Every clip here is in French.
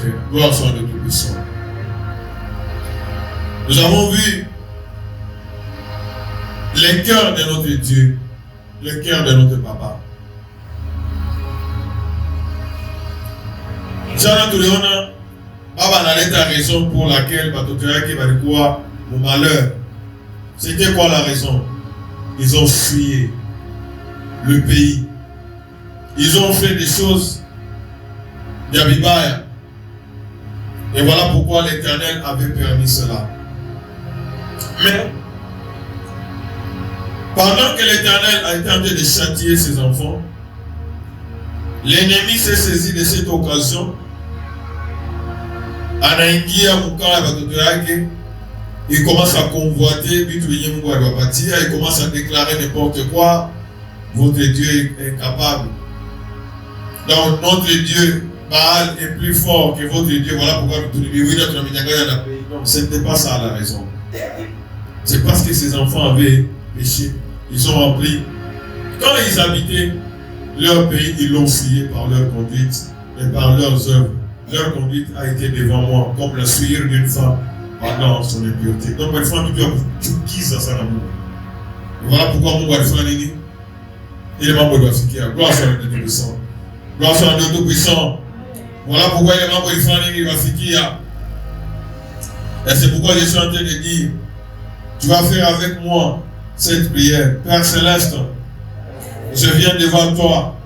frères. Gloire soit à Dieu Tout-Puissant. Nous avons vu les cœurs de notre Dieu, le cœur de notre papa. Jana tuliona baba analeta raison pour laquelle batoto yake balikuwa mon malheur. C'était quoi la raison? Ils ont fui le pays. Ils ont fait des choses d'Abibaya. Et voilà pourquoi l'Éternel avait permis cela. Mais pendant que l'Éternel a été en train de châtier ses enfants, l'ennemi s'est saisi de cette occasion. Anaingia mukaya batoto yake, il commence à convoiter, il commence à déclarer n'importe quoi. Votre Dieu est incapable. Donc notre Dieu Baal est plus fort que votre Dieu. Voilà pourquoi nous non, ce n'était pas ça la raison. C'est parce que ces enfants avaient péché. Ils ont rempli. Quand ils habitaient leur pays, ils l'ont fouillé par leur conduite et par leurs œuvres. Leur conduite a été devant moi, comme la souillure d'une femme pendant son impureté. Donc, une femme qui a ça l'amour. Voilà pourquoi mon Wadfan est né. Il est membre de l'Afrique. Gloire soit à Dieu Tout-Puissant. Gloire soit à Dieu Tout-Puissant. Voilà pourquoi il est membre de l'Afrique. Et c'est pourquoi je suis en train de dire, tu vas faire avec moi cette prière. Père Céleste, je viens devant toi,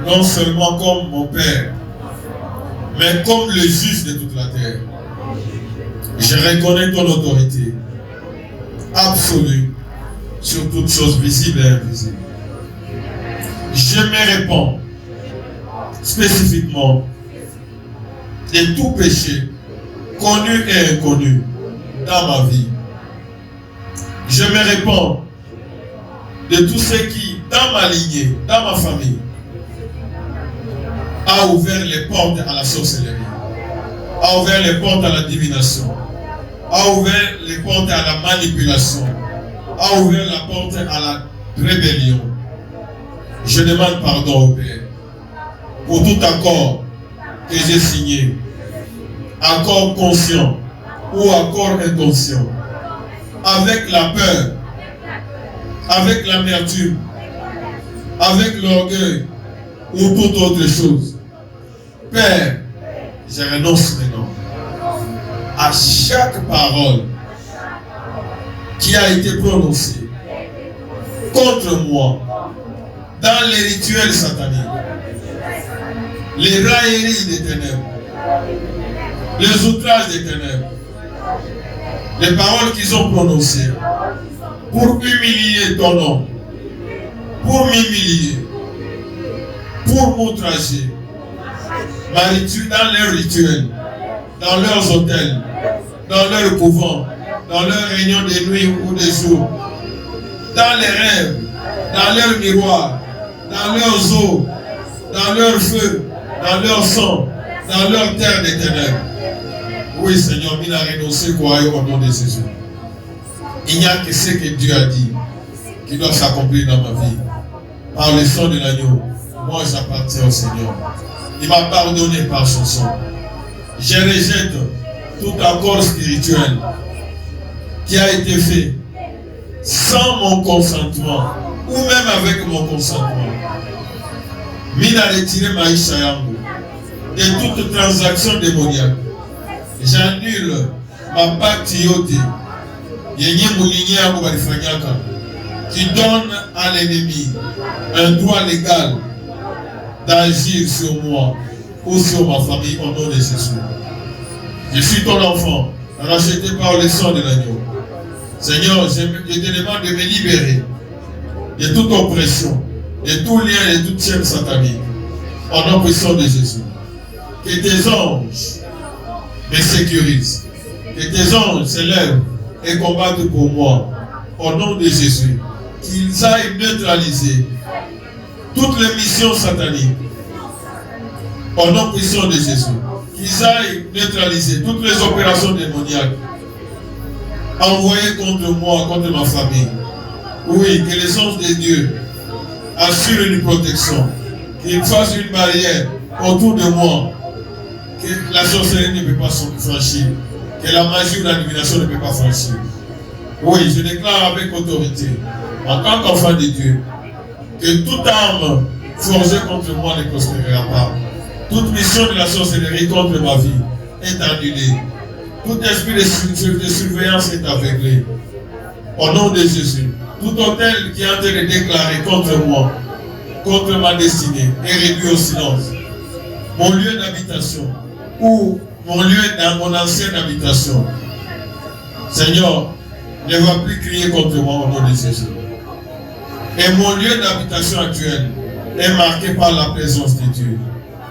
non seulement comme mon Père, mais comme le juge de toute la terre. Je reconnais ton autorité absolue sur toutes choses visibles et invisibles. Je me répands spécifiquement de tout péché, connu et inconnu, dans ma vie. Je me répands de tout ce qui, dans ma lignée, dans ma famille, a ouvert les portes à la sorcellerie, a ouvert les portes à la divination, a ouvert les portes à la manipulation, a ouvert la porte à la rébellion. Je demande pardon au Père pour tout accord que j'ai signé, accord conscient ou accord inconscient, avec la peur, avec l'amertume, avec l'orgueil ou toute autre chose. Père, je renonce maintenant à chaque parole qui a été prononcée contre moi dans les rituels sataniques, les railleries des ténèbres, les outrages des ténèbres, les paroles qu'ils ont prononcées pour humilier ton nom, pour m'humilier, pour m'outrager, dans leurs rituels, dans leurs hôtels, dans leurs couvents, dans leurs réunions de nuit ou de jour, dans les rêves, dans leurs miroirs, dans leurs eaux, dans leur feu, dans leur sang, dans leur terre des ténèbres. Oui, Seigneur, il a renoncé quoi au nom de Jésus. Il n'y a que ce que Dieu a dit qui doit s'accomplir dans ma vie. Par le sang de l'agneau, moi j'appartiens au Seigneur. Il m'a pardonné par son sang. Je rejette tout accord spirituel qui a été fait sans mon consentement ou même avec mon consentement. Mina retiré maïcha yangu de toute transaction démoniaque. J'annule ma pacte yote yenye mouligné yangu balifanyaka qui donne à l'ennemi un droit légal d'agir sur moi ou sur ma famille au nom de Jésus. Je suis ton enfant, racheté par le sang de l'agneau. Seigneur, je te demande de me libérer de toute oppression, de tout lien et de toute chaîne satanique. Au nom puissant de Jésus. Que tes anges me sécurisent. Que tes anges s'élèvent et combattent pour moi. Au nom de Jésus. Qu'ils aillent neutraliser toutes les missions sataniques. Au nom puissant de Jésus. Qu'ils aillent neutraliser toutes les opérations démoniaques envoyées contre moi, contre ma famille. Oui, que les anges de Dieu assurent une protection. Qu'ils fassent une barrière autour de moi. que la sorcellerie ne peut pas franchir, que la magie ou la divination ne peut pas franchir. Oui, je déclare avec autorité, en tant qu'enfant de Dieu, que toute arme forgée contre moi ne prospérera pas. Toute mission de la sorcellerie contre ma vie est annulée. Tout esprit de surveillance est aveuglé. Au nom de Jésus, tout hôtel qui est en train de déclarer contre moi, contre ma destinée, est réduit au silence. Mon lieu d'habitation, ou mon lieu dans mon ancienne habitation, Seigneur, ne va plus crier contre moi au nom de Jésus. Et mon lieu d'habitation actuel est marqué par la présence de Dieu.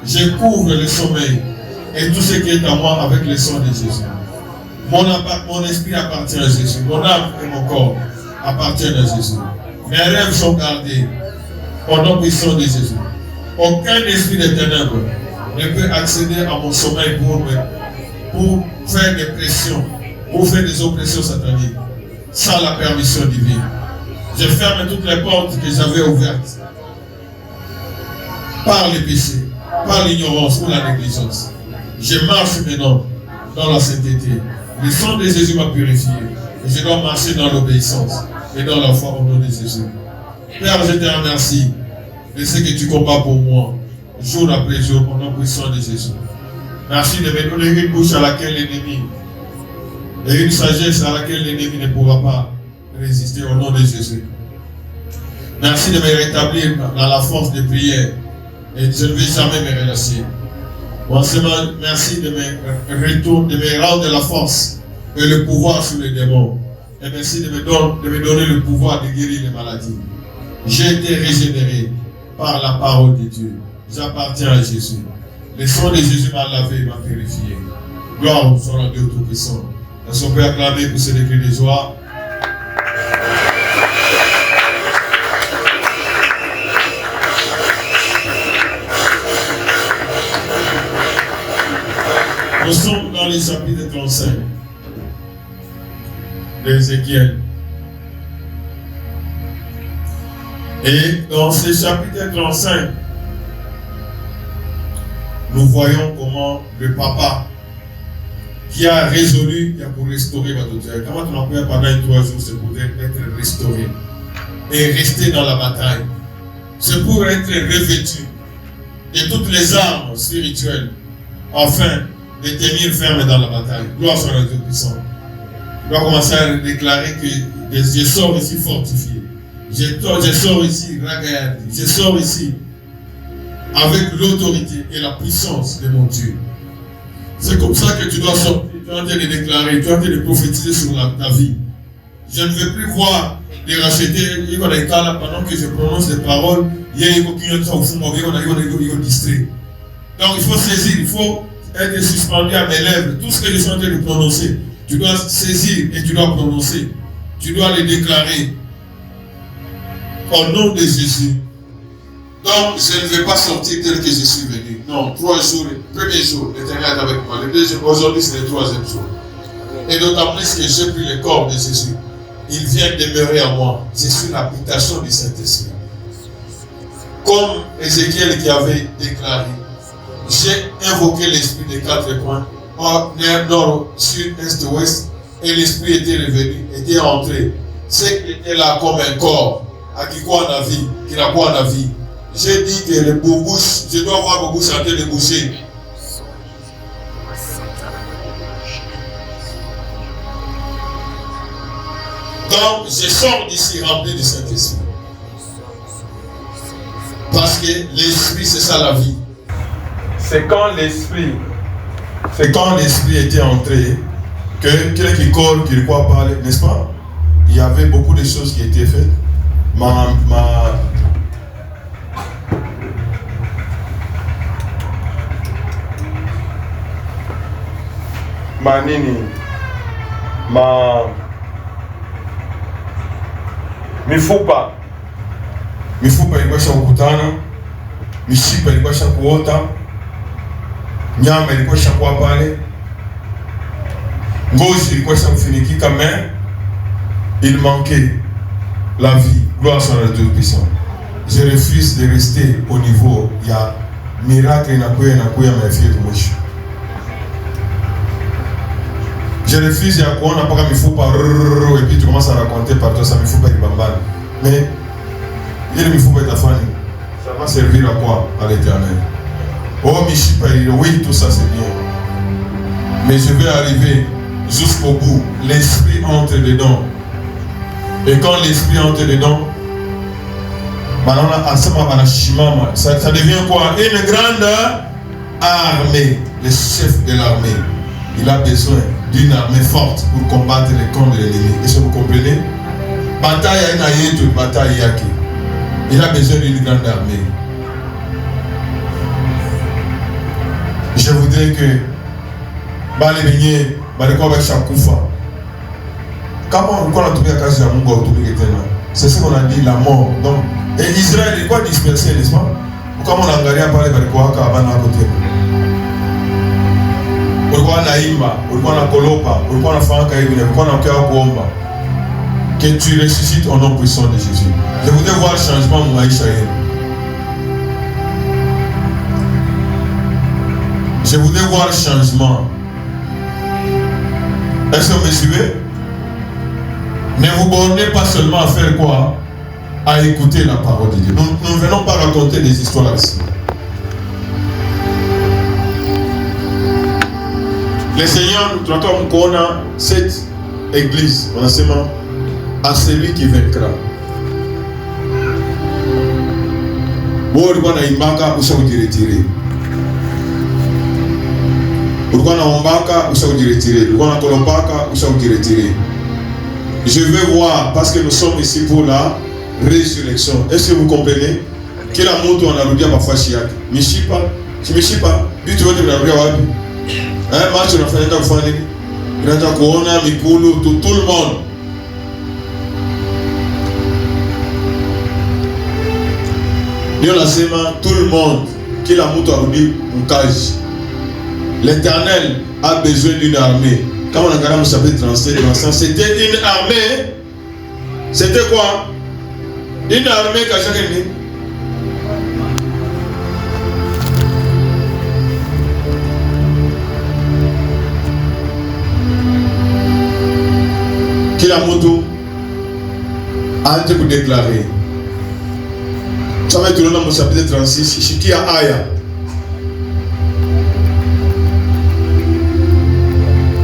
Je couvre le sommeil et tout ce qui est à moi avec le sang de Jésus. Mon esprit appartient à Jésus. Mon âme et mon corps appartiennent à Jésus. Mes rêves sont gardés au nom puissant de Jésus. Aucun esprit de ténèbres ne peut accéder à mon sommeil pour faire des pressions, pour faire des oppressions sataniques, sans la permission divine. Je ferme toutes les portes que j'avais ouvertes par les péchés, par l'ignorance ou la négligence. Je marche maintenant dans la sainteté. Le sang de Jésus m'a purifié. Et je dois marcher dans l'obéissance et dans la foi au nom de Jésus. Père, je te remercie de ce que tu combats pour moi, jour après jour, au nom puissant de Jésus. Merci de me donner une bouche à laquelle l'ennemi, et une sagesse à laquelle l'ennemi ne pourra pas résister au nom de Jésus. Merci de me rétablir dans la force de prière et je ne vais jamais me relâcher. Merci de me rendre la force et le pouvoir sur les démons. Et merci de me donner le pouvoir de guérir les maladies. J'ai été régénéré par la parole de Dieu. J'appartiens à Jésus. Le sang de Jésus m'a lavé et m'a purifié. Gloire au nom de Dieu Tout-Puissant. Est-ce qu'on peut acclamer pour ce cris de joie? Nous sommes dans le chapitre 35 d'Ézéchiel. Et dans ce chapitre 35, nous voyons comment le papa qui a résolu pour restaurer votre terre. Comment tu l'emploies pendant 3 jours, c'est pour être restauré et rester dans la bataille. C'est pour être revêtu de toutes les armes spirituelles afin de tenir ferme dans la bataille. Gloire soit à Dieu puissant. Tu dois commencer à déclarer que je sors ici fortifié. Je sors ici ragaillé. Je sors ici avec l'autorité et la puissance de mon Dieu. C'est comme ça que tu dois sortir. Tu es en train de déclarer, tu es en train de prophétiser sur ta vie. Je ne veux plus voir les racheter pendant que je prononce des paroles. Il y a une distrait. Donc il faut saisir, il faut être suspendu à mes lèvres. Tout ce que je suis en train de prononcer, tu dois saisir et tu dois prononcer. Tu dois le déclarer. Au nom de Jésus. Donc, je ne vais pas sortir tel que je suis venu. Non, 3 jours, le premier jour, l'Éternel est avec moi. Le deuxième, aujourd'hui, c'est le 3e jour. Et d'autant plus que j'ai pris le corps de Jésus. Il vient demeurer en moi. Je suis l'habitation du Saint-Esprit. Comme Ézéchiel qui avait déclaré, j'ai invoqué l'esprit des 4 coins, nord, sud, est, ouest, et l'esprit était revenu, était entré. Ce qui était là comme un corps, à qui croit en la vie, qui n'a pas en la vie. J'ai dit que le boubouche, je dois voir boubouche en train de bouger. Donc, je sors d'ici rempli du Saint-Esprit. Parce que l'esprit, c'est ça la vie. C'est quand l'esprit était entré, que quelqu'un qui colle, qui ne croit pas, n'est-ce pas? Il y avait beaucoup de choses qui étaient faites. mifupa ilikuwa kukutana, mishipa ilikuwa kuota, nyama ilikuwa kuwa pale, ngozi ilikuwa kufinikika, mais il manquait la vie. Gloire soit à Dieu puissant. Je refuse de rester au niveau, il y a miracle inakuya maefie mwisho. Je refuse à quoi on n'a pas mis fou par et puis tu commences à raconter par toi, ça me fout pas du bambal. Mais il me fout pas ta famille. Ça va servir à quoi? À l'éternel. Oh, Michipa, oui, tout ça c'est bien. Mais je vais arriver jusqu'au bout. L'esprit entre dedans. Et quand l'esprit entre dedans, ça devient quoi? Une grande armée. Le chef de l'armée, il a besoin d'une armée forte pour combattre les camps de l'ennemi. Est-ce que vous comprenez? Bataille à une bataille yaki. Il a besoin d'une grande armée. Je voudrais que c'est ce qu'on a dit, la mort. Donc, et Israël est quoi dispersé, n'est-ce pas? Pourquoi on a engagé à parler de quoi avant à côté? Pourquoi on a Imba, pourquoi on a Kolopa, pourquoi on a Franka Ibine, pourquoi on a Kéakomba? Que tu ressuscites au nom puissant de Jésus. Je voudrais voir le changement de Maïcha. Je voudrais voir le changement. Est-ce que vous me suivez? Ne vous bornez pas seulement à faire quoi? À écouter la parole de Dieu. Nous ne venons pas raconter des histoires ici. Le Seigneur nous traite comme cette église, on a seulement à celui qui vaincra. Pourquoi on a imbaka ou ça vous retirer? Pourquoi on a ombaka ou ça vous retirer? Pourquoi on a kolopaka ou ça vous retirer? Je veux voir, parce que nous sommes ici pour la résurrection. Est-ce que vous comprenez? Que la moto en a roulé à ma fachiak. Mishipa, je Mishipa, puis tu vas te regarder à Wabi. Un match, on a fait un enfant, il a dit Corona, Mikulu, tout le monde. Il y a tout le monde qui la moto a roulé un cage. L'Éternel a besoin d'une armée. Quand on a regardé le chapitre 37, c'était une armée. C'était quoi? Une armée qui a chaque année. Qui la moto a été pour déclarer. Ça va être dans le chapitre 36. Shiki a Aya.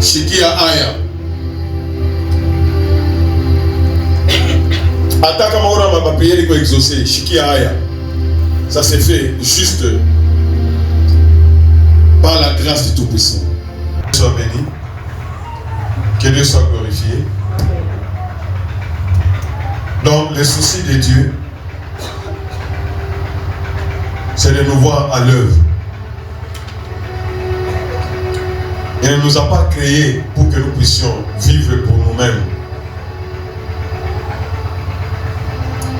Shiki a Aya. Attaque à Maura ma prière pour exaucer. Shiki a Aya. Ça s'est fait juste par la grâce du Tout-Puissant. Que Dieu soit béni. Que Dieu soit glorifié. Donc, le souci de Dieu, c'est de nous voir à l'œuvre. Il ne nous a pas créés pour que nous puissions vivre pour nous-mêmes.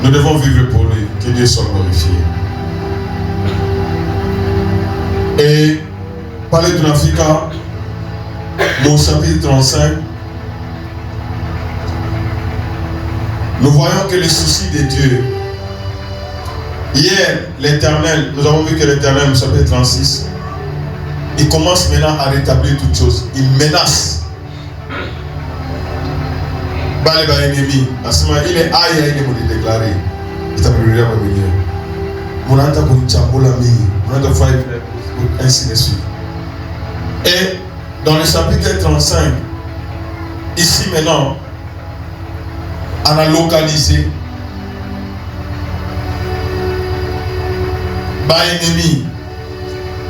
Nous devons vivre pour lui. Que Dieu soit glorifié. Et parler de l'Africa, au chapitre 35, nous voyons que les soucis de Dieu. Hier, l'Éternel, nous avons vu que l'Éternel, au chapitre 36, il commence maintenant à rétablir toutes choses. Il menace. Ennemi. Il est aïe, il est déclaré. Il t'a brûlé à venir. Mon anta pour tchambola mi. Mon anta faire ainsi de suite. Et dans le chapitre 35, ici maintenant, on a localisé ennemi.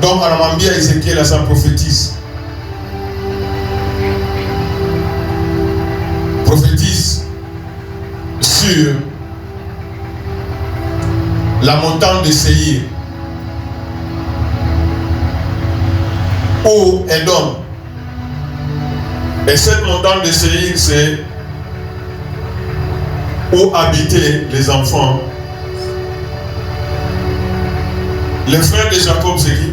Donc on a demandé à Ézéchiel à sa prophétise. Prophétise sur la montagne de Séir. Où Edom. Et cette montagne de Séir, c'est où habitaient les enfants. Le frère de Jacob, c'est qui?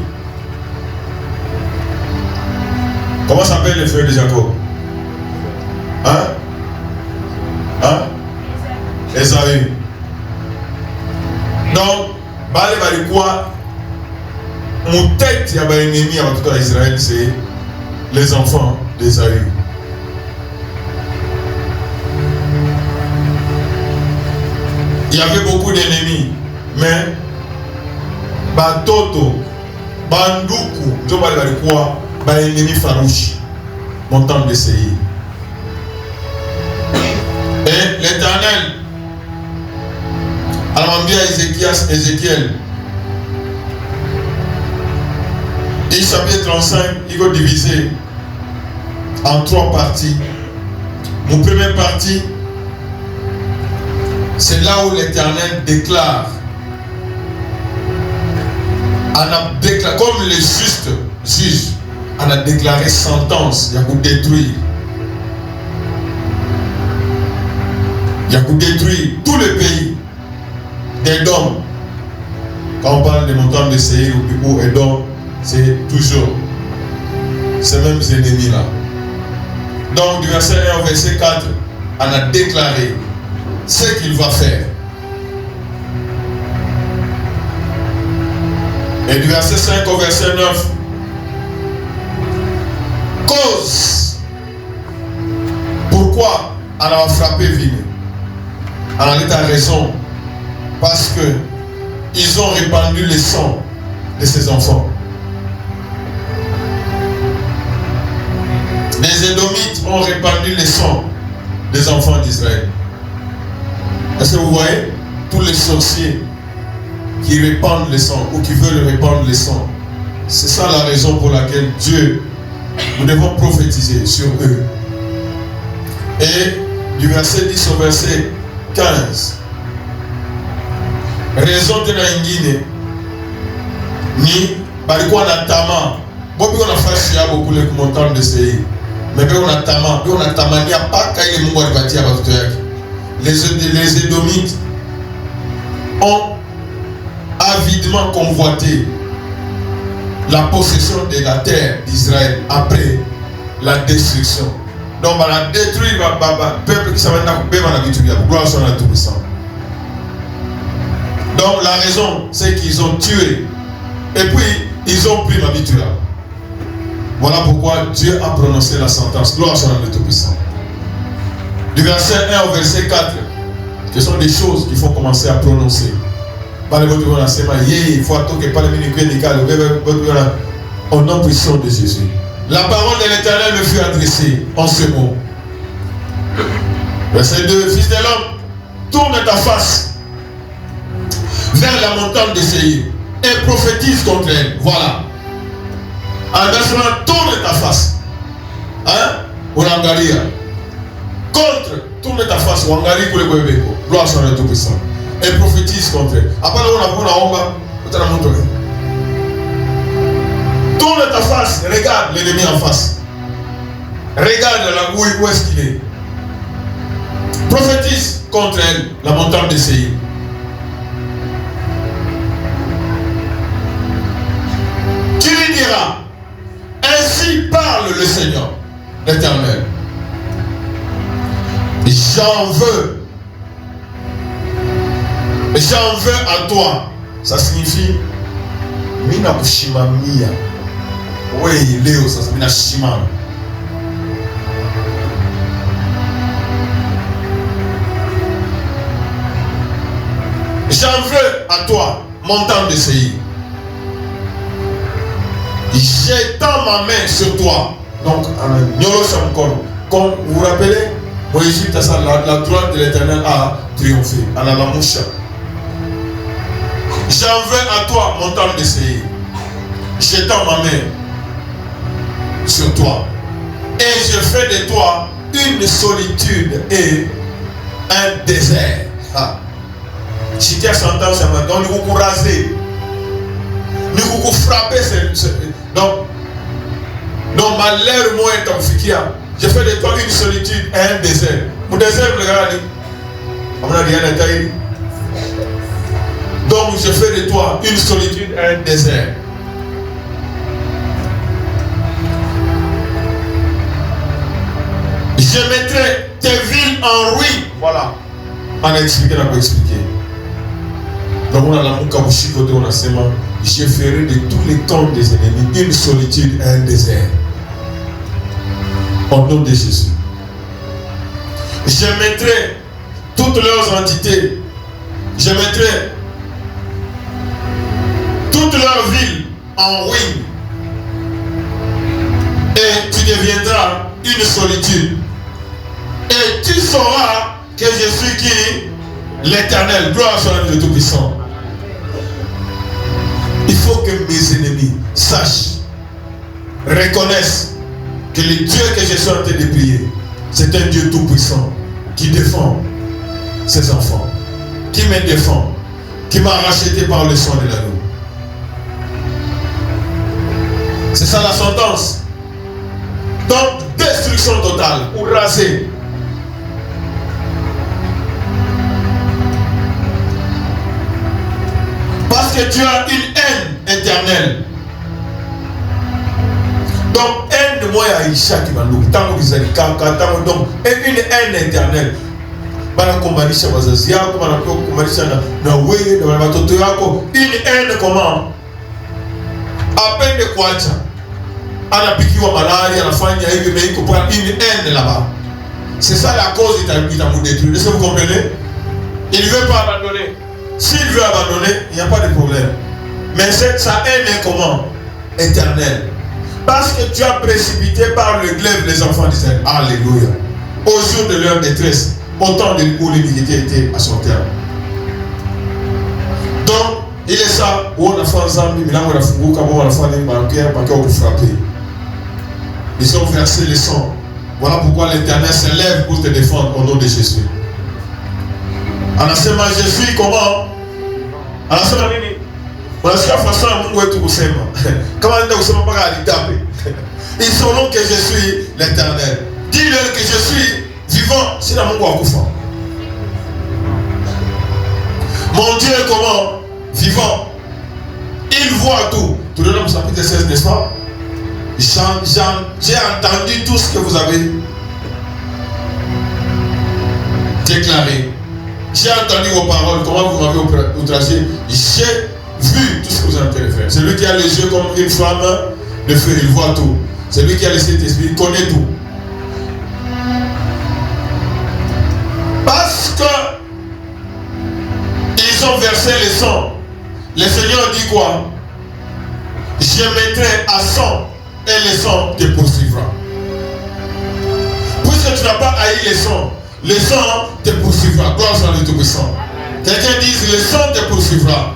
Comment s'appelle le frère de Jacob? Hein? Hein? Esaü. Donc, Balé Balikwa, mon tête, il y a un ennemi à Israël, c'est les enfants d'Esaü. Il y avait beaucoup d'ennemis, mais Batoto, Bandoukou, ennemi farouche, montant d'essayer. Et l'Éternel, alors bien Ézéchiel, et chapitre 35, il va diviser en 3 parties. Mon première partie, c'est là où l'Éternel déclare, comme le juste juge, on a déclaré sentence, il y a pour détruire. Il y a pour détruire tout le pays d'Édom. Quand on parle des montagnes de Séir ou Édom, c'est toujours ces mêmes ennemis-là. Donc, du verset 1 au verset 4, on a déclaré ce qu'il va faire. Et du verset 5 au verset 9, cause. Pourquoi on a frappé Ville? On a dit à raison. Parce que ils ont répandu le sang de ses enfants. Les Édomites ont répandu le sang des enfants d'Israël. Est-ce que vous voyez? Tous les sorciers qui répandent le sang ou qui veulent répandre le sang. C'est ça la raison pour laquelle Dieu, nous devons prophétiser sur eux. Et du verset 10 au verset 15, raison de la ingine, ni barikuwa na tama, bobi on a fait ya beaucoup les montants de ces, mais on a tamania pas quand il est mort bâti à votre yaki. Les Édomites ont avidement convoité la possession de la terre d'Israël après la destruction. Donc on a détruit le peuple qui s'appelle la gloire sur la Tout-Puissant. Donc la raison, c'est qu'ils ont tué. Et puis, ils ont pris l'habitude. Voilà pourquoi Dieu a prononcé la sentence. Gloire sur le Tout-Puissant. Du verset 1 au verset 4, ce sont des choses qu'il faut commencer à prononcer. Au nom puissant de Jésus. La parole de l'Éternel me fut adressée en ce mot. Verset 2, fils de l'homme, tourne ta face vers la montagne de Séir et prophétise contre elle. Voilà. En verset 1, tourne ta face. Hein? Ourangaria. Contre, tourne ta face. Ouangari pour le Bébéko. Gloire sur le Tout-Puissant. Et prophétise contre elle. Après, on a tourne ta face, regarde l'ennemi en face. Regarde la bouille, où est-ce qu'il est. Prophétise contre elle, la montagne de Séir. Tu lui diras, ainsi parle le Seigneur, l'Éternel. J'en veux à toi. Ça signifie mina kushimamia. Oui, Léo, ça mina shimam. J'en veux à toi, montagne de Séir. J'étends ma main sur toi. Donc, comme vous vous rappelez, Moïse, la droite de l'Éternel a triomphé. À la moucha. J'en veux à toi, montagne de Séir. J'étends ma main sur toi. Et je fais de toi une solitude et un désert. Si tu as sentence, donc nous vous raser. Nous vous frapper. Donc malheur moi est en fikia. Je fais de toi une solitude et un désert. Mon désert, le gars dit. On a dit un taille. Donc je fais de toi une solitude et un désert. Je mettrai tes villes en ruine. Voilà. On a expliqué, on a expliqué. Donc on a la moukabushi côté on a sema. Je ferai de tous les camps des ennemis une solitude et un désert. Au nom de Jésus. Je mettrai toutes leurs entités Je mettrai toute leur ville en ruine. Et tu deviendras une solitude. Et tu sauras que je suis qui? L'Éternel. Gloire soit le Tout-Puissant. Il faut que mes ennemis sachent, reconnaissent que le Dieu que je suis en train de prier, c'est un Dieu tout-puissant qui défend ses enfants, qui me défend, qui m'a racheté par le sang de l'agneau. C'est ça la sentence. Donc, destruction totale ou rasée. Parce que tu as une haine éternelle. Donc, haine de moi à Isha qui m'a loué. Tant que vous avez donc, une haine éternelle. Bana kombanisha wazazi yako, bana kombanisha na wewe na watoto yako. Une haine comment? Apende kuacha. Anapikiwa malaria, anafanya hivi mais il comprend une haine là-bas. C'est ça la cause il t'a détruit. Est-ce que vous comprenez? Il ne veut pas abandonner. S'il veut abandonner, il n'y a pas de problème. Mais sa haine est comment? Éternelle. Parce que tu as précipité par le glaive les enfants d'Israël. Alléluia. Au jour de leur détresse, autant de où l'iniquité était à son terme. Donc, il est ça. Où on a fait ensemble, il a frappé. Ils ont versé le sang. Voilà pourquoi l'Éternel s'élève pour te défendre au nom de Jésus. Anasema Jésus comment? Anasema nini? Unasikia façon ya Mungu wetu kusema. Kama nenda kusema mpaka alitape. Ils sauront que je suis l'Éternel. Dis-leur que je suis vivant. Sina Mungu akufa. Mon Dieu est comment? Vivant. Il voit tout. Tout le monde chapitre 16, n'est-ce pas? J'ai entendu tout ce que vous avez déclaré. J'ai entendu vos paroles, comment vous m'avez outragé. J'ai vu tout ce que vous avez en train de faire. C'est lui qui a les yeux comme une flamme de feu, il voit tout. C'est lui qui a laissé cet esprit, il connaît tout. Parce que ils ont versé le sang. Le Seigneur dit quoi? Je mettrai à sang et le sang te poursuivra. Puisque tu n'as pas haï le sang te poursuivra. Gloire soit le Tout-Puissant. Quelqu'un dit le sang te poursuivra.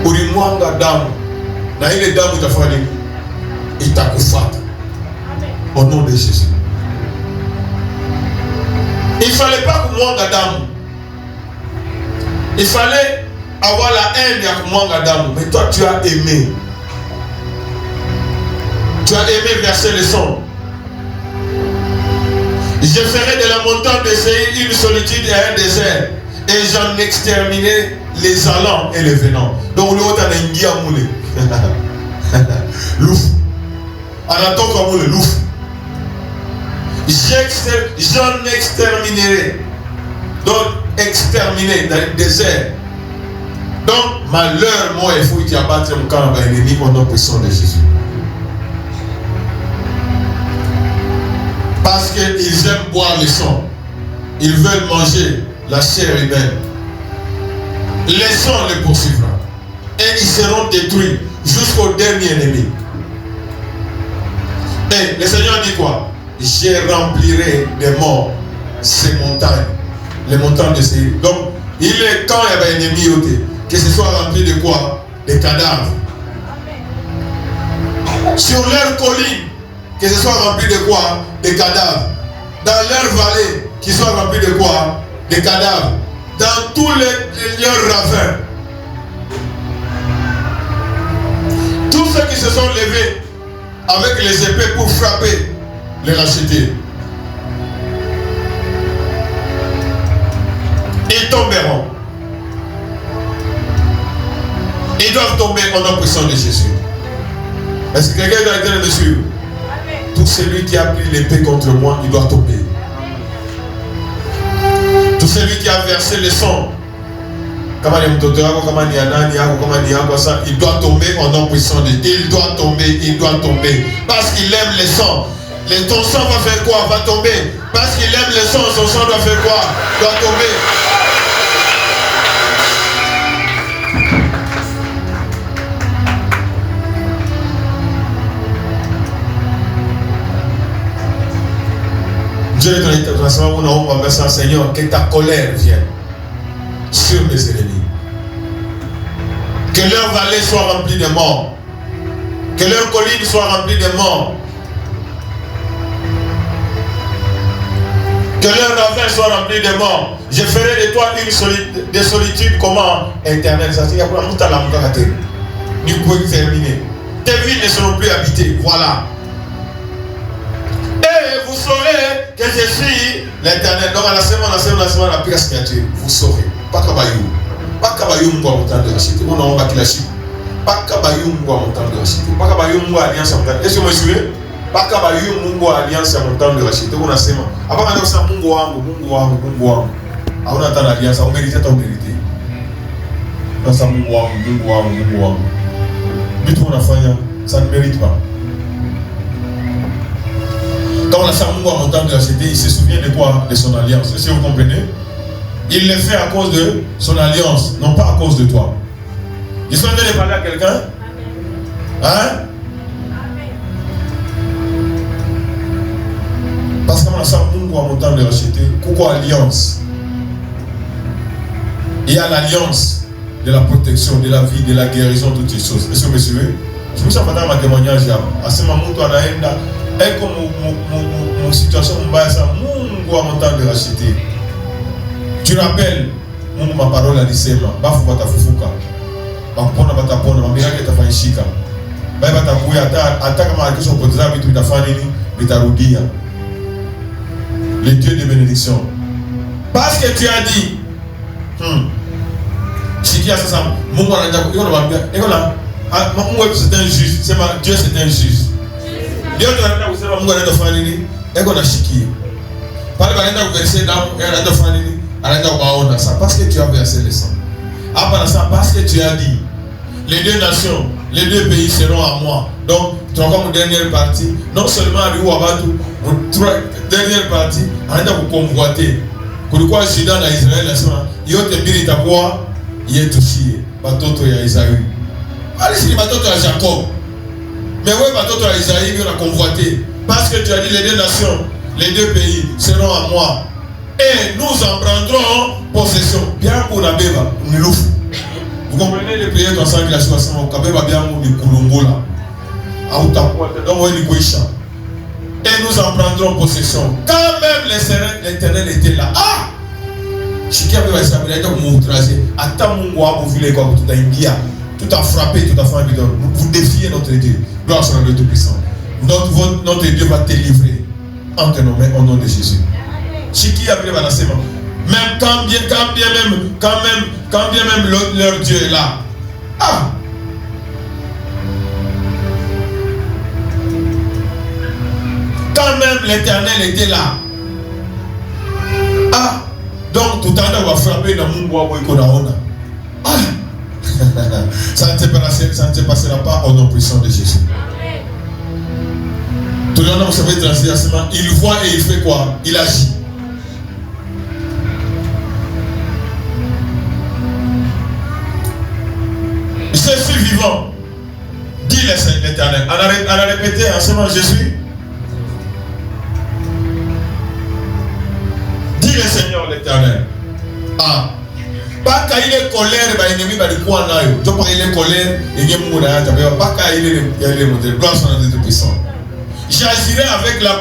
Ulimwanga damu na ile damu itafanya nini? Itakufuata. Au nom de Jésus. Il ne fallait pas kumwanga damu. Il fallait avoir la haine à kumwanga damu. Mais toi tu as aimé. Tu as aimé verser le sang. Je ferai de la montagne de Séir une solitude et un désert. Et j'en exterminerai les allants et les venants. Donc, le haut a un guia moulé. Louf. Anaton comme le louf. J'en exterminerai. Donc, exterminer dans le désert. Donc, malheur, moi, il faut y abattre mon camp ennemi au nom puissant de Jésus. Parce qu'ils aiment boire le sang. Ils veulent manger la chair humaine. Le sang les poursuivra. Et ils seront détruits jusqu'au dernier ennemi. Et le Seigneur dit quoi? Je remplirai de morts ces montagnes. Les montagnes de Séir. Donc, il est quand il y a un ennemi, que ce soit rempli de quoi? De cadavres. Sur leur colline, que ce soit rempli de quoi? Des cadavres. Dans leur vallée, qu'ils soient remplis de quoi? Des cadavres. Dans tous leurs ravins. Tous ceux qui se sont levés avec les épées pour frapper les rachetés, ils tomberont. Ils doivent tomber au nom puissant de Jésus. Est-ce que quelqu'un doit être dessus? Tout celui qui a pris l'épée contre moi, il doit tomber. Tout celui qui a versé le sang, il doit tomber au nom puissant de Dieu. Il doit tomber, parce qu'il aime le sang. ton sang va faire quoi? Va tomber. Parce qu'il aime le sang, son sang doit faire quoi? Doit tomber. Dieu est dans le Seigneur, que ta colère vienne sur mes ennemis. Que leur vallée soit remplie de morts. Que leur colline soit remplie de morts. Que leur ravin soit rempli de morts. Je ferai de toi une des solitudes comment éternelle. Ça, c'est la ni pour terminer. Tes villes ne seront plus habitées. Voilà. Et vous saurez que je suis l'éternel. Donc à la semaine, la pire signature. Vous saurez. Pas Kabayou. Pas Kabayou m'a montant de racheter. On a qui la chute. Pas Kabayou m'a montant de racheter. Pas Kabayou m'a alliance en est-ce que vous me suivez? Pas Kabayou m'a alliance en montant de racheter. On a semaine. Avant qu'on a ça, Mungu wangu. On attend l'alliance. On mérite, on mérite. Dans ça, Mungu wangu. Mais tout on a fait, ça ne mérite pas. Quand on a ça, Mungu en montant de racheter, il se souvient de quoi? De son alliance. Est-ce que vous comprenez? Il le fait à cause de son alliance, non pas à cause de toi. Je suis en train de parler à quelqu'un? Hein? Parce qu'on a ça, Mungu en montant de racheter. Pourquoi alliance? Il y a l'alliance de la protection, de la vie, de la guérison, toutes ces choses. Est-ce que vous me suivez? Je me suis fait un témoignage. À ce moment où on a et comme mon situation, Mungu en montant de racheter. Tu rappelles, Mungu ma parole alisema, bafu batafufuka. Bakupona batapona, miracle itafanyika. Baba batakuya hata kama kesho kupoteza vitu vitafanya nini? Vitarudia. Le Dieu de bénédiction. Parce que tu as dit, Shikia sasa, Mungu anataka kuambia, Mungu c'est un juge, sema Dieu c'est un juge. Dieu anataka kusema Mungu anataka kufanya nini? Eko na shikia. Pale banaenda kuverser damu, anataka kufanya nini? Ça parce que tu as versé le sang. Après ça, parce que tu as dit, les deux nations, les deux pays seront à moi. Donc, tu as comme dernière partie, non seulement à Riouabatu, dernière partie, on a pour convoiter. Pourquoi je suis dans Israël, il y a des billes à quoi il est touché. Batoto ya Isaïe. Allez, c'est Batoto à Jacob. Mais oui, Batoto à Isaïe, on a convoité. Parce que tu as dit, les deux nations, les deux pays seront à moi. Et nous en prendrons possession. Bien qu'on a béba, vous comprenez les prières comme ça que la situation au Kabeba bien ou du Kulungola. Et nous en prendrons possession. Quand même l'Éternel était là. Ah! Chikia beba s'appelait donc m'outrager. Attends mon roi vous voulez quoi tout a India. Tout a frappé, tout a fait un bidon. Vous défiez notre Dieu. Gloire sur le Tout-Puissant. Notre Dieu va te livrer entre nos mains au nom de Jésus. Chiki a pris la semaine. Même quand bien même leur Dieu est là. Ah! Quand même l'Éternel était là. Ah! Donc tout à l'heure on va frapper dans mon bois. Ah! Ça ne se passera pas au nom puissant de Jésus. Tout le monde vous savez transiger la semaine. Il voit et il fait quoi? Il agit. Je suis vivant, dit l'Éternel. Elle a répété ensemble, je suis. Dit le Seigneur l'Éternel. Ah. Pas quand il est colère, l'ennemi va dire quoi naïo. Je parle il est colère, il est mourant. Pas quand il est monté. Gloire sur notre Tout-Puissant. J'agirai avec la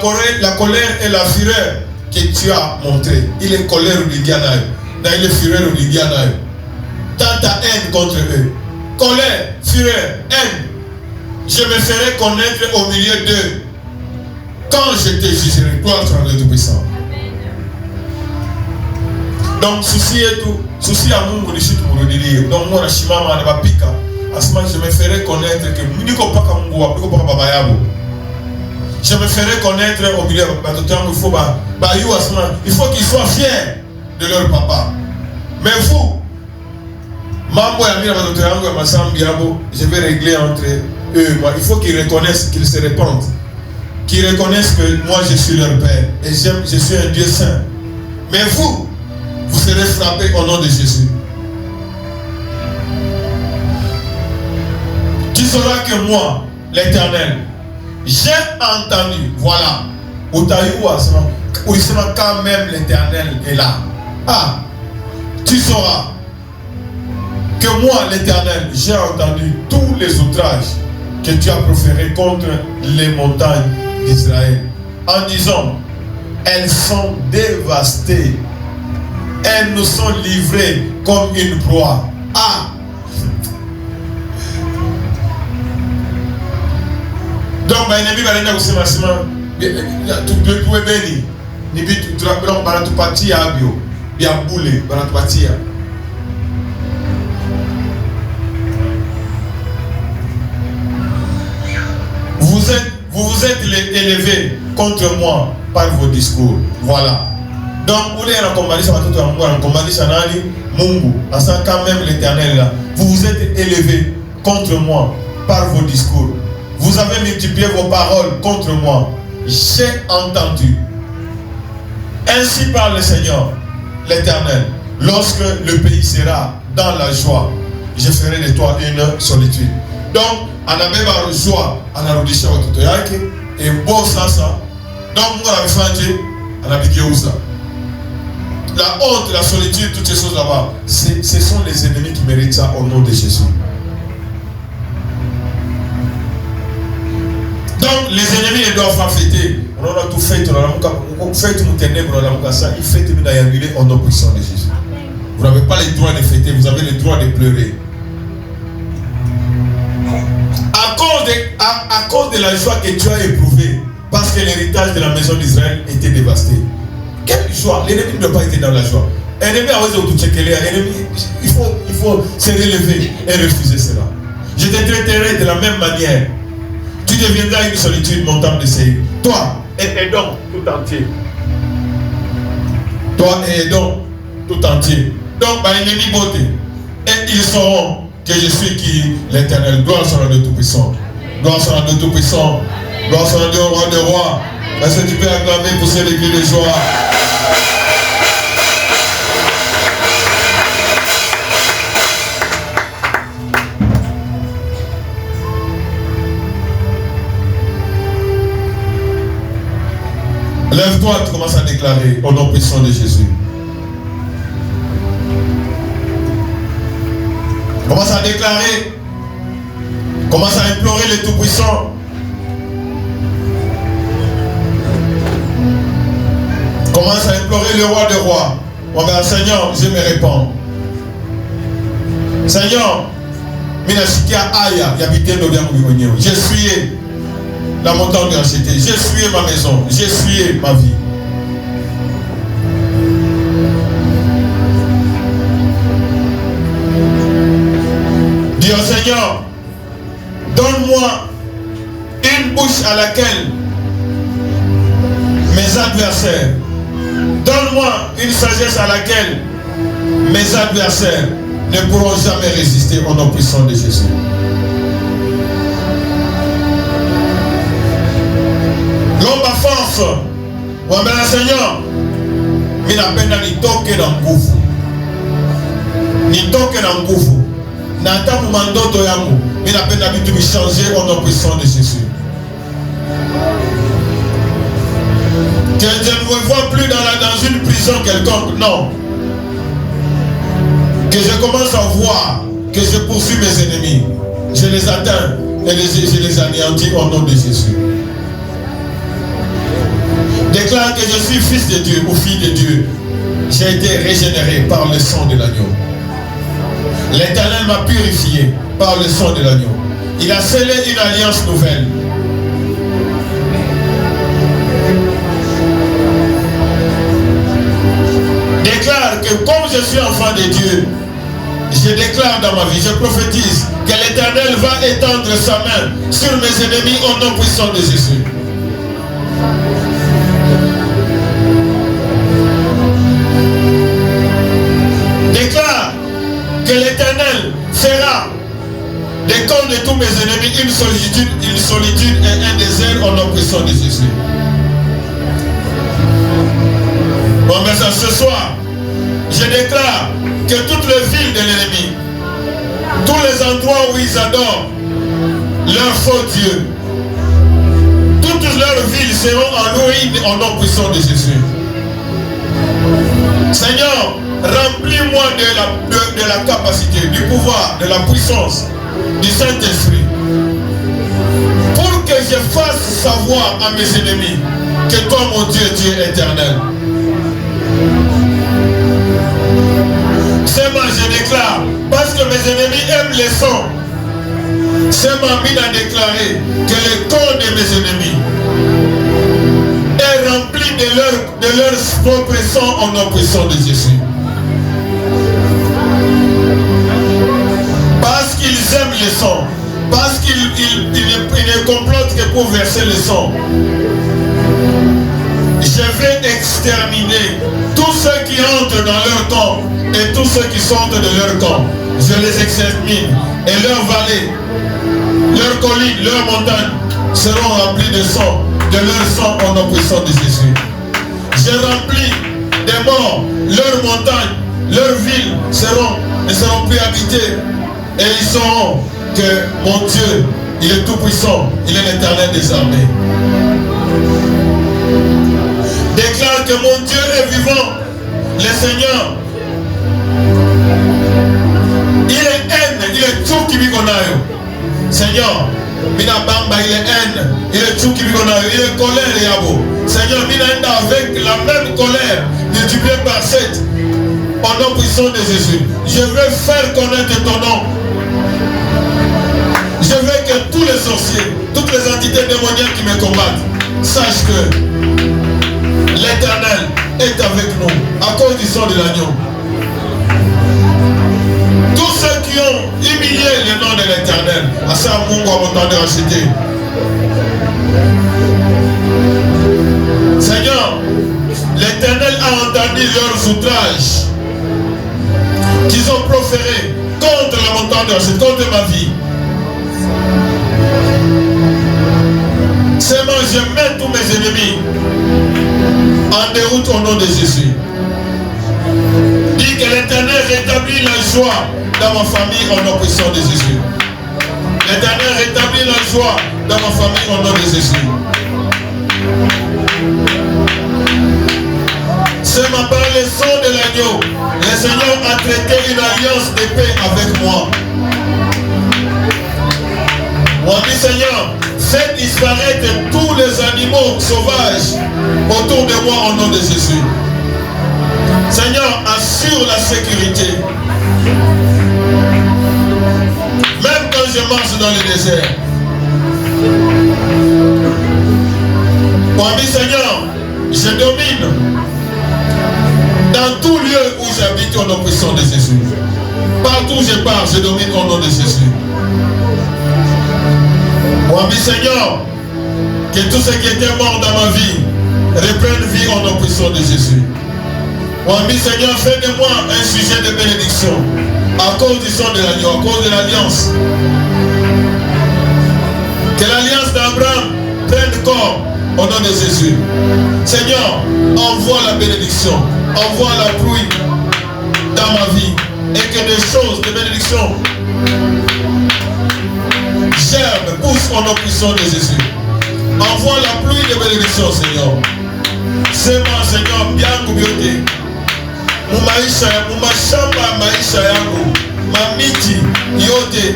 colère et la fureur que tu as montré. Il est colère ou il est fureur ou il tant ta haine contre eux. Colère, fureur, haine. Je me ferai connaître au milieu d'eux. Quand je te jugerai, gloire sur le Tout-Puissant. Donc, souci et tout. Souci à Mungu, je pour le dire. Donc, moi, je me ferai connaître que je me ferai connaître au milieu il faut qu'ils soient fiers de leur papa. Mais vous, je vais régler entre eux. Il faut qu'ils reconnaissent, qu'ils se répandent, qui reconnaissent que moi je suis leur Père et je suis un Dieu saint. Mais vous serez frappés au nom de Jésus. Tu sauras que moi, l'Éternel, j'ai entendu, voilà, ou quand même l'Éternel est là. Ah, tu sauras que moi, l'Éternel, j'ai entendu tous les outrages que tu as proférés contre les montagnes d'Israël, en disant, elles sont dévastées, elles nous sont livrées comme une proie. Ah! Donc, l'ennemi va venir aussi massivement. Tu peux bénir. Ni bitu tu rappelles banatupatia abio bia boule banatupatia. Vous vous êtes élevés contre moi par vos discours. Voilà. Donc, vous êtes quand même l'Éternel là. Vous vous êtes élevés contre moi par vos discours. Vous avez multiplié vos paroles contre moi. J'ai entendu. Ainsi parle le Seigneur, l'Éternel. Lorsque le pays sera dans la joie, je ferai de toi une solitude. Donc, on a même la joie, on a redisé au tutoyake, et bon ça. Donc, on a fait on a dit ça. La honte, la solitude, toutes ces choses là-bas, ce sont les ennemis qui méritent ça au nom de Jésus. Donc, les ennemis ne doivent pas fêter. On a tout fait, on fait tout ténèbres, il fait tout au nom puissant de Jésus. Vous n'avez pas le droit de fêter, vous avez le droit de pleurer. À cause de la joie que tu as éprouvée, parce que l'héritage de la maison d'Israël était dévasté. Quelle joie! L'ennemi ne doit pas être dans la joie. L'ennemi a osé tout checker. Il faut se relever et refuser cela. Je te traiterai de la même manière. Tu deviendras une solitude montante de Séir. Toi et Édom tout entier. Toi et Édom tout entier. Donc, par l'ennemi beauté. Et ils sauront que je suis qui? L'Éternel. Gloire soit à Dieu Tout-Puissant. Gloire soit à Dieu Tout-Puissant. Gloire soit à Dieu, Roi des Rois. Est-ce que tu peux acclamer pour ces cris de joie? Lève-toi, tu commences à déclarer au nom puissant de Jésus. Commence à déclarer. Commence à implorer le Tout-Puissant. Commence à implorer le Roi des Rois. On va, Seigneur, je me répands. Seigneur, je suis la montagne de racheté. J'ai essuyé ma maison. J'ai essuyé ma vie. Dis au Seigneur, donne-moi une bouche à laquelle mes adversaires, donne-moi une sagesse à laquelle mes adversaires ne pourront jamais résister au nom puissant de Jésus. L'homme à force, ou un Seigneur, mais la peine ni toque dans le gouffre. Ni toque dans le gouffre. N'attends pas mandoto yangu, mais la peine d'habitude de changer au nom puissant de Jésus. Que je ne me vois plus dans une prison quelconque, non. Que je commence à voir que je poursuis mes ennemis. Je les atteins et je les anéantis au nom de Jésus. Déclare que je suis fils de Dieu ou fille de Dieu. J'ai été régénéré par le sang de l'agneau. L'Éternel m'a purifié par le sang de l'agneau. Il a scellé une alliance nouvelle. Déclare que comme je suis enfant de Dieu, je déclare dans ma vie, je prophétise que l'Éternel va étendre sa main sur mes ennemis au nom puissant de Jésus. Déclare que l'Éternel fera des camps de tous mes ennemis une solitude et un désert au nom puissant. puissant de Jésus. Bon, mais ça, ce soir, je déclare que toutes les villes de l'ennemi, tous les endroits où ils adorent leur faux Dieu, toutes leurs villes seront en ruine au nom puissant de Jésus. Seigneur, remplis-moi de la capacité, du pouvoir, de la puissance du Saint-Esprit, pour que je fasse savoir à mes ennemis que toi, mon Dieu, Dieu éternel. C'est moi, je déclare, parce que mes ennemis aiment les sons. C'est moi mis à déclarer que le corps de mes ennemis est rempli de leur propre sang au nom puissant de Jésus. Parce qu'ils aiment le sang, parce qu'ils ne complotent que pour verser le sang, je vais exterminer tous ceux qui entrent dans leur camp et tous ceux qui sortent de leur camp. Je les extermine et leurs vallées, leurs collines, leurs montagnes seront remplies de sang, de leur sang au nom puissant de Jésus. Je remplis des morts, leurs montagnes, leurs villes ne seront plus habitées et ils sauront que mon Dieu, il est tout puissant, il est l'Éternel des armées. Déclare que mon Dieu est vivant, le Seigneur. Il est haine, il est tout qui bigonayo. Seigneur, mina bamba, il est haine, il est tout qui bigonayo, il est colère et abo. Seigneur, mina enda avec la même colère, multipliée par 7, au nom puissant de Jésus. Je veux faire connaître ton nom. Je veux que tous les sorciers, toutes les entités démoniaques qui me combattent, sachent que l'Éternel est avec nous à cause du sang de l'agneau. Tous ceux qui ont humilié le nom de l'Éternel, à ça, Mungu a entendu racheter. Seigneur, l'Éternel a entendu leurs outrages qu'ils ont proférés contre la montagne de rachet, contre ma vie. Seigneur, je mets tous mes ennemis en déroute au nom de Jésus. Dis que l'Éternel rétablit la joie dans ma famille au nom puissant de Jésus. L'Éternel rétablit la joie dans ma famille au nom de Jésus. C'est ma par le sang de l'agneau. Le Seigneur a traité une alliance de paix avec moi. Moi dit Seigneur, fais disparaître tous les animaux sauvages autour de moi au nom de Jésus. Seigneur, assure la sécurité. Même quand je marche dans le désert. Moi dit Seigneur, je domine dans tout lieu où j'habite au nom puissant de Jésus. Partout où je pars, je domine au nom de Jésus. Moi, Seigneur, que tout ce qui était mort dans ma vie reprenne vie au nom puissant de Jésus. Moi, Seigneur, fais de moi un sujet de bénédiction à cause du sang de l'agneau, à cause de l'alliance. Que l'alliance d'Abraham prenne corps au nom de Jésus. Seigneur, envoie la bénédiction, envoie la pluie dans ma vie et que des choses de bénédiction germe, pousse au nom puissant de Jésus. Envoie la pluie de bénédiction, Seigneur. C'est moi, Seigneur, bien kubiote. Mumaisha, mumashamba maisha yangu, mamiti yote.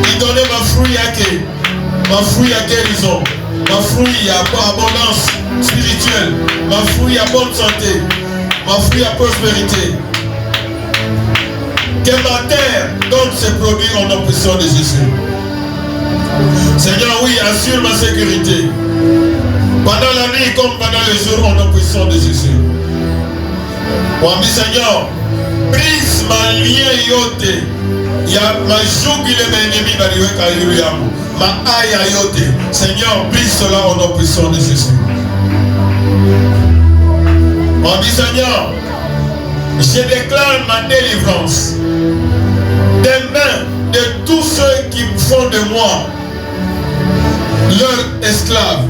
Il donne ma fruit à guérison, ma fruit à abondance spirituelle, ma fruit à bonne santé, ma fruit à prospérité. Que ma terre donne ses produits au nom puissant de Jésus. Seigneur, oui, assure ma sécurité. Pendant la nuit comme pendant le jour, au nom puissant de Jésus. Moi, Seigneur, brise ma lien yote. Ma jugule mes ennemis bariweka yulu yangu. Ma aya yote. Seigneur, brise cela au nom puissant de Jésus. Moi, Seigneur, je déclare ma délivrance des mains de tous ceux qui font de moi leurs esclaves,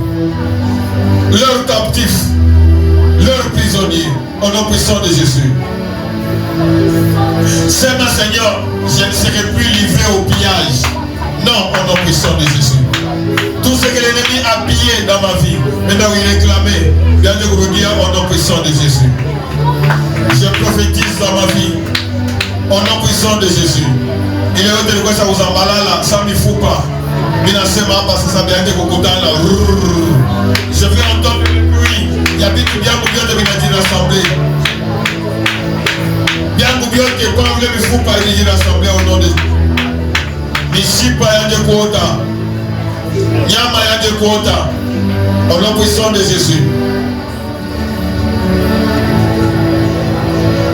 leurs captifs, leurs prisonniers, au nom puissant de Jésus. C'est ma Seigneur, je ne serai plus livré au pillage. Non, au nom puissant de Jésus. Tout ce que l'ennemi a pillé dans ma vie, maintenant il réclamait, bien de vous dire au nom puissant de Jésus. Je prophétise dans ma vie, au nom puissant de Jésus. Il est autre de quoi ça vous emballe là, ça ne me fout pas. Parce que ça vient de beaucoup là. Je vais entendre le bruit. Il y a bien de venir l'assemblée. Bien que pas voulu me fou pas diriger l'assemblée au nom de Dieu. Ici pas y a de quota. Yama y a de quota. Au nom puissant de Jésus.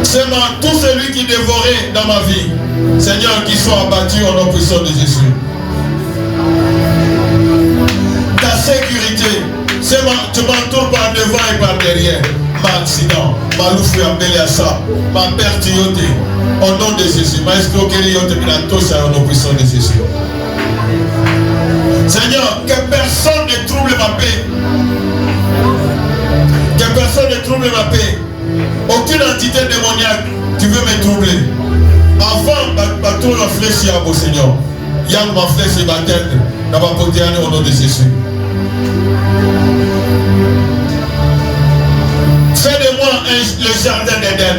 C'est tout celui qui dévorait dans ma vie. Seigneur, qui soit abattu au nom puissant de Jésus. Ta sécurité, tu m'entoures par devant et par derrière. Ma accident, ma louche à ça, ma perte yote, au nom de Jésus. Ma escroquerie yote, au nom puissant de Jésus. Seigneur, que personne ne trouble ma paix. Que personne ne trouble ma paix. Aucune entité démoniaque qui veut me troubler. Avant, ma tour la flèche à beau Seigneur. Yang ma flèche et ma tête. Dans ma côté au nom de Jésus. Fais de moi le jardin d'Éden.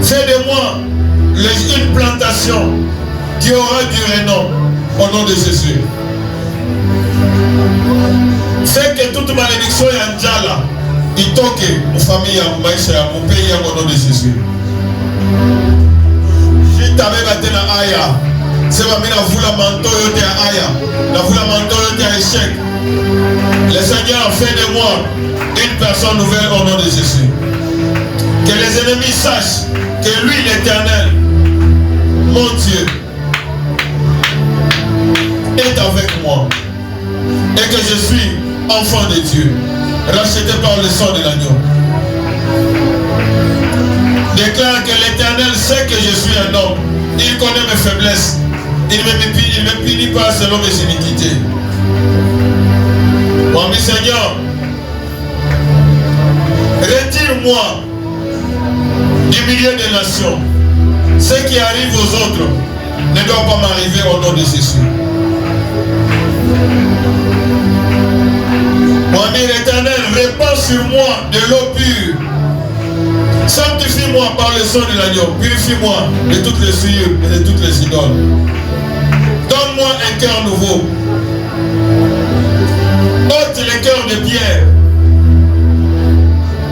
Fais de moi une plantation qui aura du renom au nom de Jésus. Fais que toute malédiction est en Djala. Il toque mon famille, mon pays au nom de Jésus. Je t'avais battu la Aya. C'est ma mère, vous la manteau, yote à Aya. La vous la manteau, yote à échec. Le Seigneur fait de moi une personne nouvelle au nom de Jésus. Que les ennemis sachent que lui, l'Éternel, mon Dieu, est avec moi. Et que je suis enfant de Dieu, racheté par le sang de l'agneau. Déclare que l'Éternel sait que je suis un homme. Il connaît mes faiblesses. Il ne me punit pas selon mes iniquités. Mon Seigneur, retire-moi du milieu des nations. Ce qui arrive aux autres ne doit pas m'arriver au nom de Jésus. Mon l'Éternel, répand sur moi de l'eau pure. Sanctifie-moi par le sang de l'agneau. Purifie-moi de toutes les souillures et de toutes les idoles. Donne-moi un cœur nouveau. Ôte le cœur de pierre.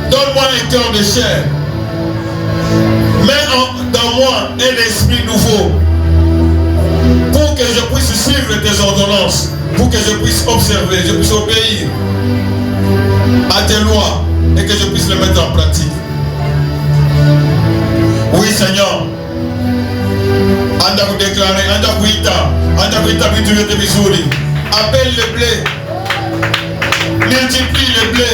Donne-moi un cœur de chair. Mets dans moi un esprit nouveau. Pour que je puisse suivre tes ordonnances. Pour que je puisse observer, je puisse obéir à tes lois. Et que je puisse les mettre en pratique. Oui Seigneur. Anda vous déclarer, anda vous ita bitu de bisuri. Appelle le blé. Multiplie le blé.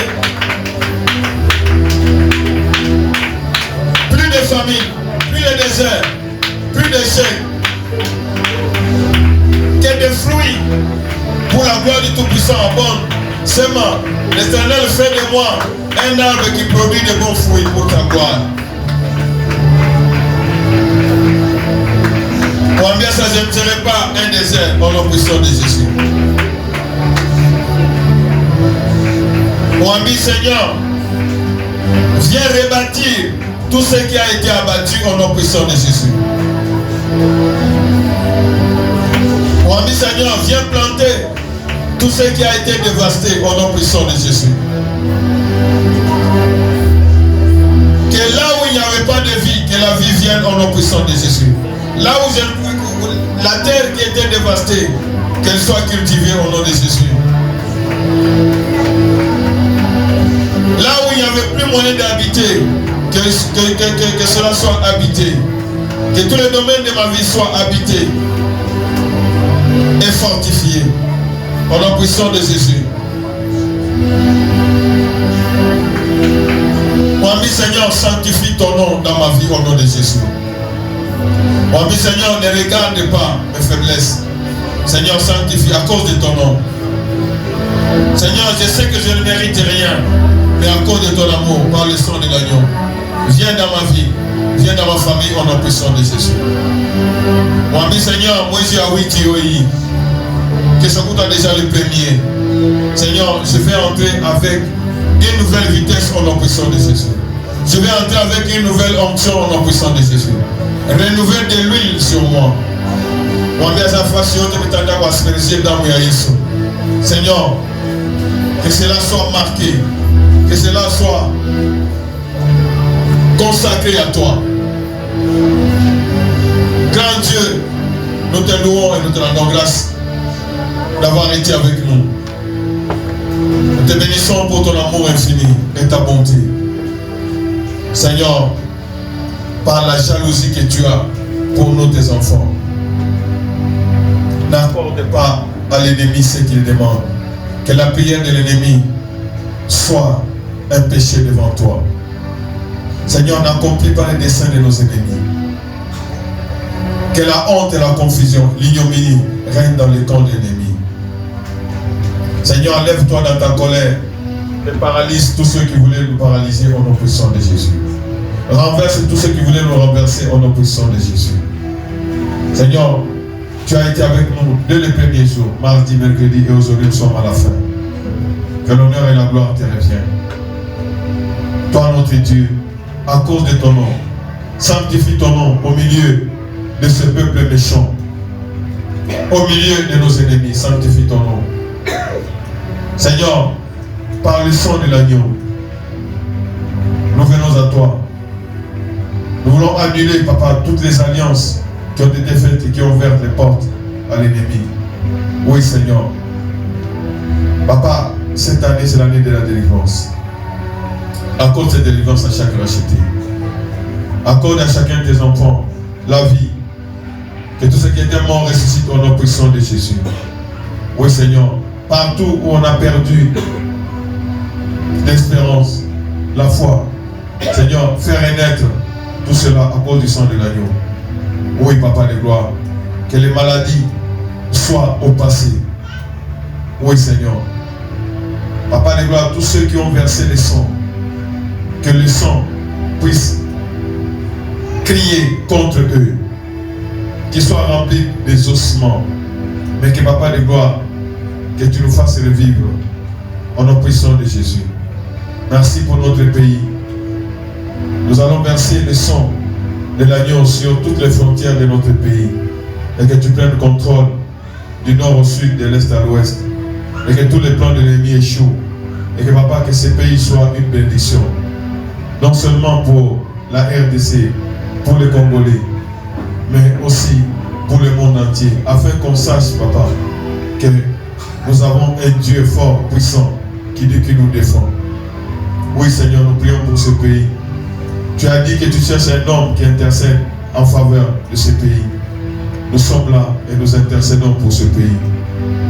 Plus de famille, plus de désert, plus d'échecs. Que des fruits pour la gloire du Tout-Puissant abonde. Seulement, l'Éternel fait de moi un arbre qui produit de bons fruits pour ta gloire. Pour bien ça, je ne serai pas un désert au nom puissant de Jésus. Pour Seigneur, viens rebâtir tout ce qui a été abattu au nom puissant de Jésus. Pour Seigneur, viens planter tout ce qui a été dévasté au nom puissant de Jésus. Que là où il n'y avait pas de vie, que la vie vienne au nom puissant de Jésus. Là où la terre qui était dévastée, qu'elle soit cultivée au nom de Jésus. Là où il n'y avait plus moyen d'habiter, que cela soit habité. Que tous les domaines de ma vie soient habités et fortifiés. Au nom puissant de Jésus. Mon ami Seigneur, sanctifie ton nom dans ma vie au nom de Jésus. Mon ami Seigneur, ne regarde pas mes faiblesses. Seigneur, sanctifie à cause de ton nom. Seigneur, je sais que je ne mérite rien, mais à cause de ton amour, par le sang de l'agneau, viens dans ma vie, viens dans ma famille, au nom puissant de Jésus. Moi, ami Seigneur, moi j'ai Awiti, que ce coup déjà le premier. Seigneur, je vais entrer avec une nouvelle vitesse au nom puissant de Jésus. Je vais entrer avec une nouvelle onction au nom puissant de Jésus. Renouveler de l'huile sur moi. Seigneur, que cela soit marqué, que cela soit consacré à toi. Grand Dieu, nous te louons et nous te rendons grâce d'avoir été avec nous. Nous te bénissons pour ton amour infini et ta bonté. Seigneur, par la jalousie que tu as pour nous, tes enfants, n'accorde pas à l'ennemi ce qu'il demande. Que la prière de l'ennemi soit un péché devant toi. Seigneur, n'accomplis pas les desseins de nos ennemis. Que la honte et la confusion, l'ignominie règnent dans les camps de l'ennemi. Seigneur, lève-toi dans ta colère et paralyse tous ceux qui voulaient nous paralyser au nom puissant de Jésus. Renverse tous ceux qui voulaient nous renverser au nom puissant de Jésus. Seigneur, tu as été avec nous dès les premiers jours, mardi, mercredi et aujourd'hui nous sommes à la fin. Que l'honneur et la gloire te reviennent. Toi, notre Dieu, à cause de ton nom, sanctifie ton nom au milieu de ce peuple méchant. Au milieu de nos ennemis, sanctifie ton nom. Seigneur, par le sang de l'agneau, nous venons à toi. Nous voulons annuler, Papa, toutes les alliances qui ont été faites et qui ont ouvert les portes à l'ennemi. Oui, Seigneur. Papa, cette année, c'est l'année de la délivrance. Accorde cette délivrance à chaque racheté. Accorde à chacun de tes enfants la vie. Que tout ce qui était mort ressuscite au nom puissant de Jésus. Oui, Seigneur. Partout où on a perdu l'espérance, la foi, Seigneur, fais renaître tout cela à cause du sang de l'agneau. Oui, Papa de gloire, que les maladies soient au passé. Oui, Seigneur. Papa de gloire, tous ceux qui ont versé le sang, que le sang puisse crier contre eux, qu'ils soient remplis des ossements, mais que Papa de gloire, que tu nous fasses revivre au nom puissant de Jésus. Merci pour notre pays. Nous allons verser le sang de l'agneau sur toutes les frontières de notre pays. Et que tu prennes contrôle du nord au sud, de l'est à l'ouest. Et que tous les plans de l'ennemi échouent. Et que Papa, que ce pays soit une bénédiction. Non seulement pour la RDC, pour les Congolais, mais aussi pour le monde entier. Afin qu'on sache, Papa, que nous avons un Dieu fort, puissant, qui dit qu'il nous défend. Oui, Seigneur, nous prions pour ce pays. Tu as dit que tu cherches un homme qui intercède en faveur de ce pays. Nous sommes là et nous intercédons pour ce pays.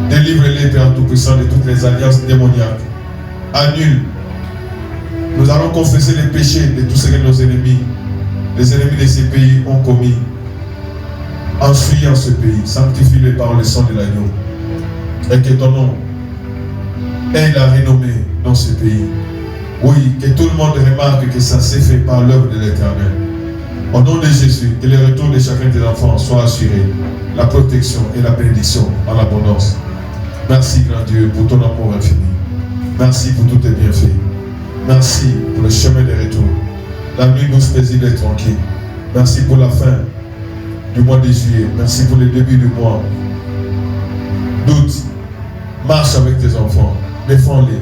Délivre-les, Père Tout-Puissant, de toutes les alliances démoniaques. Annule. Nous allons confesser les péchés de tous ce que nos ennemis, les ennemis de ces pays ont commis. En fuyant ce pays, sanctifie-les par le sang de l'agneau. Et que ton nom ait la renommée dans ce pays. Oui, que tout le monde remarque que ça s'est fait par l'œuvre de l'Éternel. Au nom de Jésus, que le retour de chacun des enfants soit assuré. La protection et la bénédiction en abondance. Merci, grand Dieu, pour ton amour infini. Merci pour tous tes bienfaits. Merci pour le chemin de retour. La nuit douce, paisible et tranquille. Merci pour la fin du mois de juillet. Merci pour le début du mois d'août. Marche avec tes enfants. Défends-les.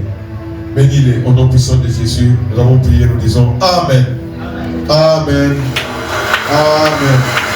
Bénis-les au nom puissant de Jésus. Nous avons prié, nous disons Amen. Amen. Amen.